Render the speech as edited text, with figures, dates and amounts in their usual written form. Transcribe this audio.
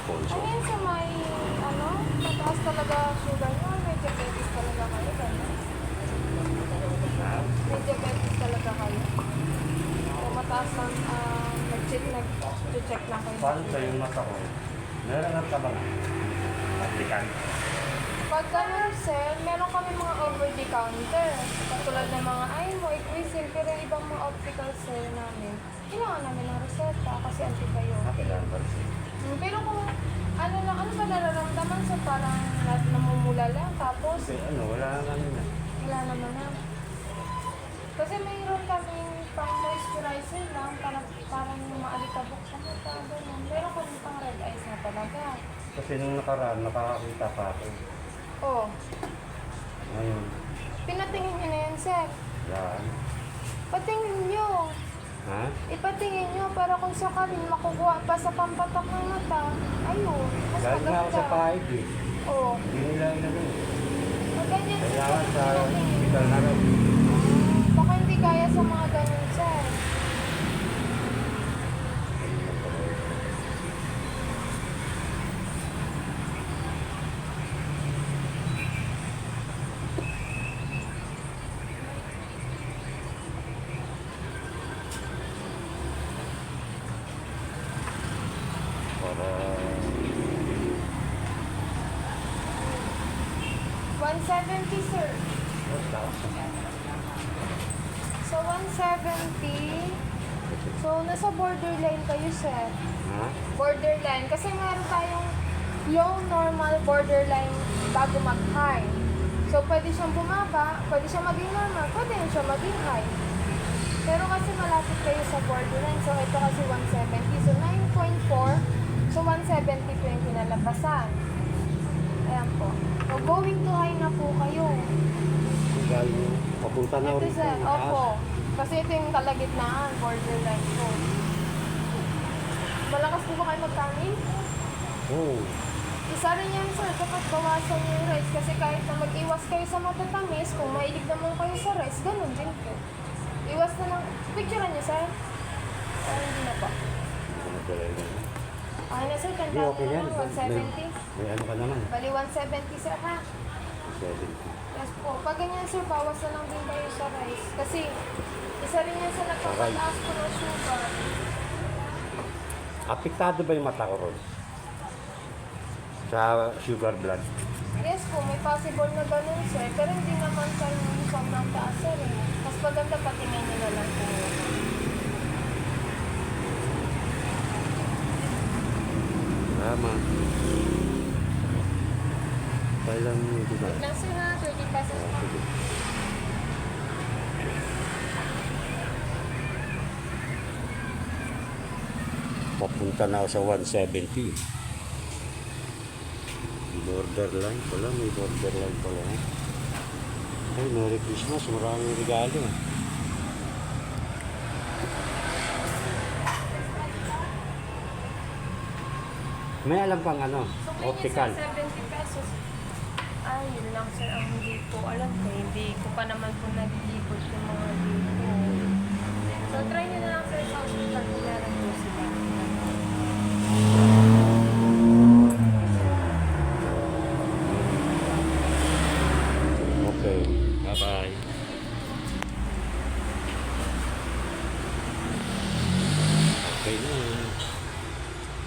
sponsor. Ayun sa may, ano, mataas talaga sugar nyo. May diabetes talaga kayo. Ganun. Ha? May diabetes talaga kayo. O mataas lang, nag-check lang kayo. Paano sa yung mata ko? Meron ka ba nga? Applicant. Pag ganun, sir, meron kami mga over-the-counter. Katulad ng mga IMO, Equisil, pero yung ibang mga optical, sir, namin, kailangan namin ng reseta kasi antibiotic. Kailangan ba rin? Pero kung ano lang, ano ba nararamdaman sa parang namumula lang, tapos Kasi ano, wala naman na. wala naman na. Kasi mayroon kaming pang moisturizer lang, parang maalikabok sa mata, gano'n. Meron kami pang red eyes na talaga. Kasi nung nakaraan, nakakakita pa ako. Oh, Ngayon, pinatingin niyo na yan, sir. yan. Patingin niyo. Ha? Ipatingin nyo para kung sakaling makukuha pa sa pampatak ng mata, ayun, mas Galing nga ako sa maganda. pahig eh. Oo. Hindi nila inagay. Pag ganyan sir, Kailangan sa pinatingin. hospital na raw. Baka hindi kaya sa mga ganyan sir. Para 170 sir. So 170. So nasa borderline kayo sir. ha? Borderline. Kasi meron tayong low, normal, borderline bago mag-high. So, pwede siyang bumaba, pwede siyang maging normal, pwede rin siya maging high. Pero kasi malapit kayo sa borderline. So, ito kasi 170. So, 9.4. So, 170 po yung kinalabasan. Ayan po. So, going to high na po kayo. Galing papunta na Ito ulit. sir, opo. Kasi ito yung kalagitnaan, borderline po. Malakas po ba kayo magkanin? Oo. Isa rin yan sir, dapat bawasan yung rice kasi kahit na mag-iwas kayo sa matatamis, kung mailig naman kayo sa rice, ganun din po. Iwas na lang, picturean niyo sir? Hindi na po. Okay na sir, Hindi, tandaan okay niyo yan. na lang, 170. May ano ka naman. Bali 170 sir ha? 70. Yes po. Pag ganyan sir, bawas na lang din kayo sa rice. Kasi isa rin yan sa nagpapataas po ng sugar. Apektado ba yung mata ko, Ron? Sa sugar blood? Yes po, may possible na ganun sir. Pero hindi naman kayo uniform ng taas sir eh. Mas maganda patingin nyo na lang po. Tama. Kailan mo ito ba? Wait lang sir ha, 30 pesos pa. Sige. Papunta na ako sa 170. Borderline pala, may borderline pala. Ay, Merry Christmas, maraming regalo. May alam pang ano, So, optical. sir, 70 pesos. Ay, yun lang sir ang hindi ko alam ko. Hindi ko pa naman po nalilipot yung mga dito. So, try nyo na lang sir sa hospital kung meron po sila. Okay, bye-bye. Okay na.